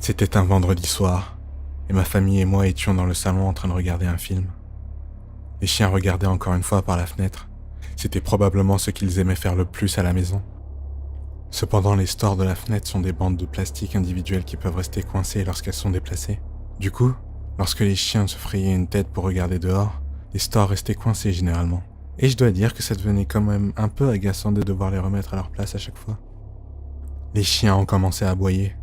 C'était un vendredi soir, et ma famille et moi étions dans le salon en train de regarder un film. Les chiens regardaient encore une fois par la fenêtre. C'était probablement ce qu'ils aimaient faire le plus à la maison. Cependant, les stores de la fenêtre sont des bandes de plastique individuelles qui peuvent rester coincées lorsqu'elles sont déplacées. Du coup, lorsque les chiens se frayaient une tête pour regarder dehors, les stores restaient coincés généralement. Et je dois dire que ça devenait quand même un peu agaçant de devoir les remettre à leur place à chaque fois. Les chiens ont commencé à aboyer.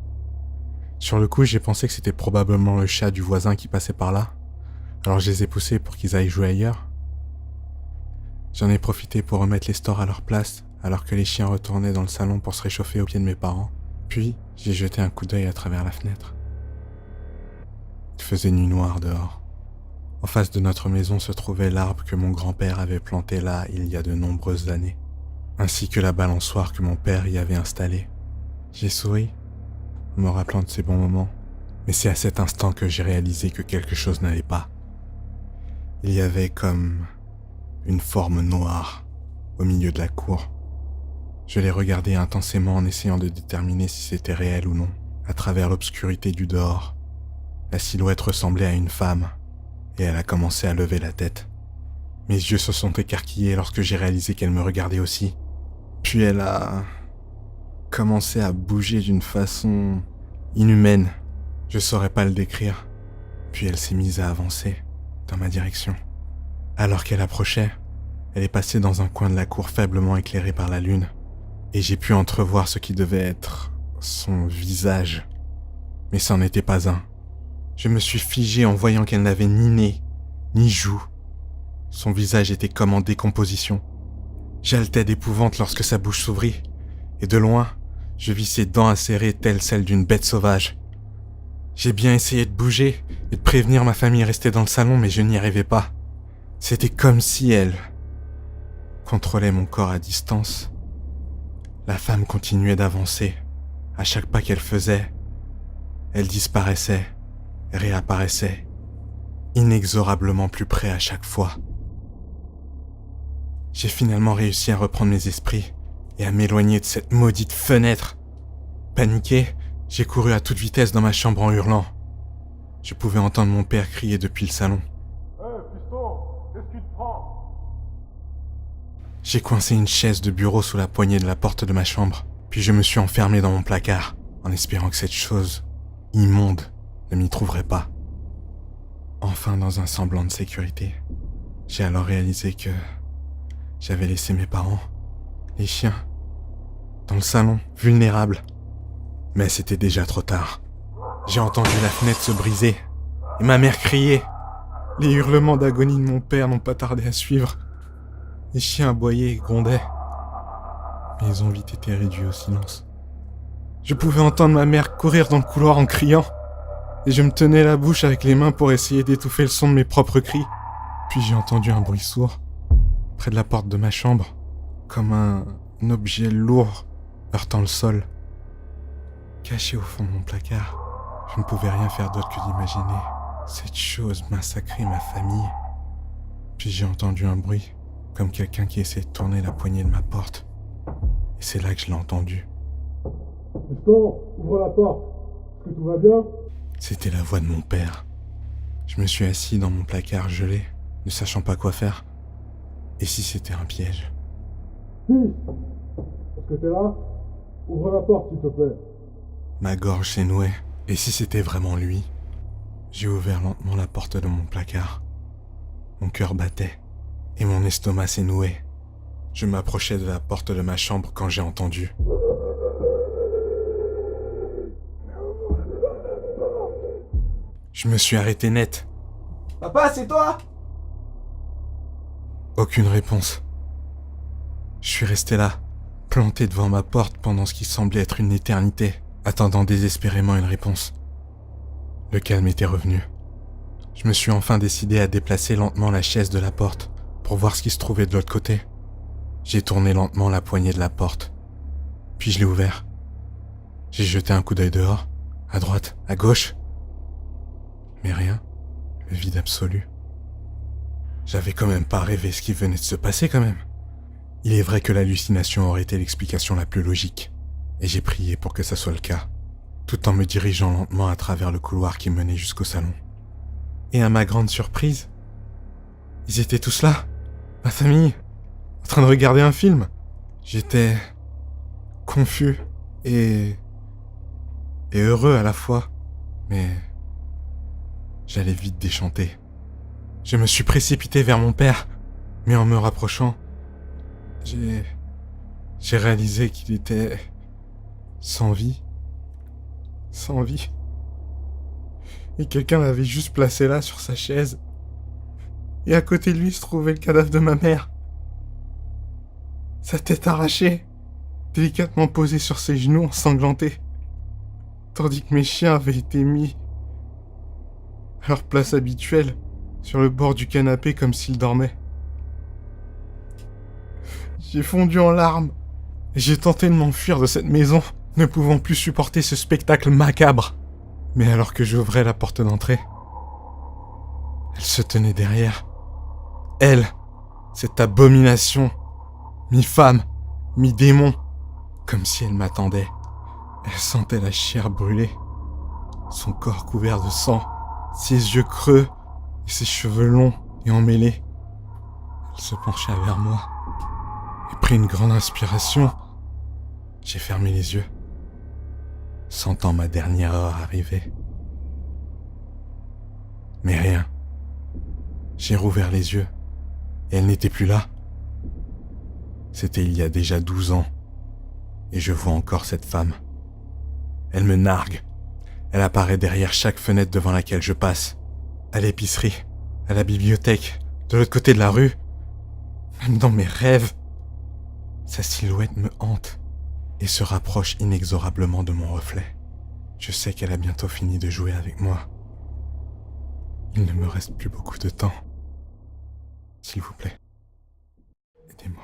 Sur le coup, j'ai pensé que c'était probablement le chat du voisin qui passait par là. Alors je les ai poussés pour qu'ils aillent jouer ailleurs. J'en ai profité pour remettre les stores à leur place, alors que les chiens retournaient dans le salon pour se réchauffer aux pieds de mes parents. Puis, j'ai jeté un coup d'œil à travers la fenêtre. Il faisait nuit noire dehors. En face de notre maison se trouvait l'arbre que mon grand-père avait planté là il y a de nombreuses années, ainsi que la balançoire que mon père y avait installée. J'ai souri, me rappelant de ces bons moments, mais c'est à cet instant que j'ai réalisé que quelque chose n'allait pas. Il y avait comme une forme noire au milieu de la cour. Je l'ai regardé intensément en essayant de déterminer si c'était réel ou non. À travers l'obscurité du dehors, la silhouette ressemblait à une femme, et elle a commencé à lever la tête. Mes yeux se sont écarquillés lorsque j'ai réalisé qu'elle me regardait aussi. Puis elle a commencé à bouger d'une façon inhumaine. Je saurais pas le décrire. Puis elle s'est mise à avancer dans ma direction. Alors qu'elle approchait, elle est passée dans un coin de la cour faiblement éclairé par la lune, et j'ai pu entrevoir ce qui devait être son visage. Mais ça n'en était pas un. Je me suis figé en voyant qu'elle n'avait ni nez, ni joues. Son visage était comme en décomposition. J'haletais d'épouvante lorsque sa bouche s'ouvrit, et de loin, je vis ses dents acérées telles celles d'une bête sauvage. J'ai bien essayé de bouger et de prévenir ma famille restée dans le salon, mais je n'y arrivais pas. C'était comme si elle contrôlait mon corps à distance. La femme continuait d'avancer. À chaque pas qu'elle faisait, elle disparaissait, réapparaissait, inexorablement plus près à chaque fois. J'ai finalement réussi à reprendre mes esprits et à m'éloigner de cette maudite fenêtre. Paniqué, j'ai couru à toute vitesse dans ma chambre en hurlant. Je pouvais entendre mon père crier depuis le salon. « Hé, piston, qu'est-ce qui te prend ?» J'ai coincé une chaise de bureau sous la poignée de la porte de ma chambre, puis je me suis enfermé dans mon placard, en espérant que cette chose immonde ne m'y trouverait pas. Enfin, dans un semblant de sécurité, j'ai alors réalisé que j'avais laissé mes parents, les chiens, dans le salon, vulnérables. Mais c'était déjà trop tard. J'ai entendu la fenêtre se briser, et ma mère crier. Les hurlements d'agonie de mon père n'ont pas tardé à suivre. Les chiens aboyaient et grondaient, mais ils ont vite été réduits au silence. Je pouvais entendre ma mère courir dans le couloir en criant, et je me tenais la bouche avec les mains pour essayer d'étouffer le son de mes propres cris. Puis j'ai entendu un bruit sourd, près de la porte de ma chambre, comme un objet lourd heurtant le sol. Caché au fond de mon placard, je ne pouvais rien faire d'autre que d'imaginer cette chose massacrer ma famille. Puis j'ai entendu un bruit, comme quelqu'un qui essayait de tourner la poignée de ma porte. Et c'est là que je l'ai entendu. « Piston, ouvre la porte. Est-ce que tout va bien ?» C'était la voix de mon père. Je me suis assis dans mon placard gelé, ne sachant pas quoi faire. Et si c'était un piège ? « Fils, est-ce que t'es là? Ouvre la porte, s'il te plaît. » Ma gorge s'est nouée. Et si c'était vraiment lui ? J'ai ouvert lentement la porte de mon placard. Mon cœur battait, et mon estomac s'est noué. Je m'approchais de la porte de ma chambre quand j'ai entendu. Je me suis arrêté net. « Papa, c'est toi ?» Aucune réponse. Je suis resté là, planté devant ma porte pendant ce qui semblait être une éternité, attendant désespérément une réponse. Le calme était revenu. Je me suis enfin décidé à déplacer lentement la chaise de la porte pour voir ce qui se trouvait de l'autre côté. J'ai tourné lentement la poignée de la porte, puis je l'ai ouvert. J'ai jeté un coup d'œil dehors, à droite, à gauche. Mais rien, le vide absolu. J'avais quand même pas rêvé ce qui venait de se passer quand même. Il est vrai que l'hallucination aurait été l'explication la plus logique, et j'ai prié pour que ça soit le cas. tout en me dirigeant lentement à travers le couloir qui menait jusqu'au salon. Et à ma grande surprise, ils étaient tous là, ma famille, en train de regarder un film. J'étais confus et heureux à la fois, mais j'allais vite déchanter. Je me suis précipité vers mon père, mais en me rapprochant, j'ai réalisé qu'il était sans vie. Sans vie. Et quelqu'un l'avait juste placé là sur sa chaise. Et à côté de lui se trouvait le cadavre de ma mère. Sa tête arrachée, délicatement posée sur ses genoux ensanglantés, tandis que mes chiens avaient été mis à leur place habituelle, sur le bord du canapé comme s'ils dormaient. J'ai fondu en larmes, et j'ai tenté de m'enfuir de cette maison, ne pouvant plus supporter ce spectacle macabre. Mais alors que j'ouvrais la porte d'entrée, elle se tenait derrière. Elle, cette abomination, mi-femme, mi-démon, comme si elle m'attendait. Elle sentait la chair brûler, son corps couvert de sang, ses yeux creux et ses cheveux longs et emmêlés. Elle se pencha vers moi et prit une grande inspiration. J'ai fermé les yeux, sentant ma dernière heure arriver. Mais rien. J'ai rouvert les yeux et elle n'était plus là. C'était il y a déjà 12 ans et je vois encore cette femme. Elle me nargue. Elle apparaît derrière chaque fenêtre devant laquelle je passe. À l'épicerie, à la bibliothèque, de l'autre côté de la rue. Même dans mes rêves. Sa silhouette me hante et se rapproche inexorablement de mon reflet. Je sais qu'elle a bientôt fini de jouer avec moi. Il ne me reste plus beaucoup de temps. S'il vous plaît, aidez-moi.